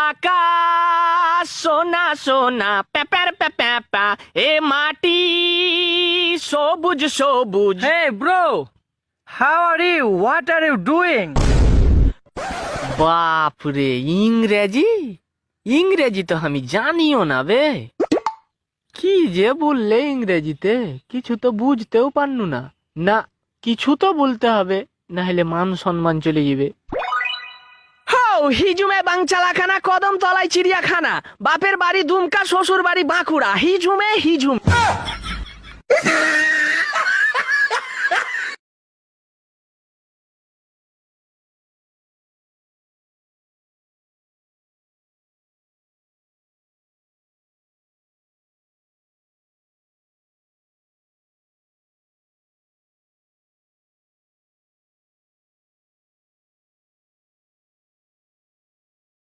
আকাশ সোনা সোনা Papert papa, এ মাটি সবুজ সবুজ। Hey bro, how are you? What are you doing? বাপরে, ইংরেজি ইংরেজি তো আমি জানিও না বে। কি যে বললে ইংরেজিতে, কিছু তো বুঝতেও পারনু না। না, কিছু তো বলতে হবে, না হলে মান সম্মান চলে যাবে। হও হিজুমে বাংচালাখানা, কদম তলায় চিড়িয়াখানা, বাপের বাড়ি দুমকা, শ্বশুর বাড়ি বাঁকুড়া, হিজুমে হিজুম।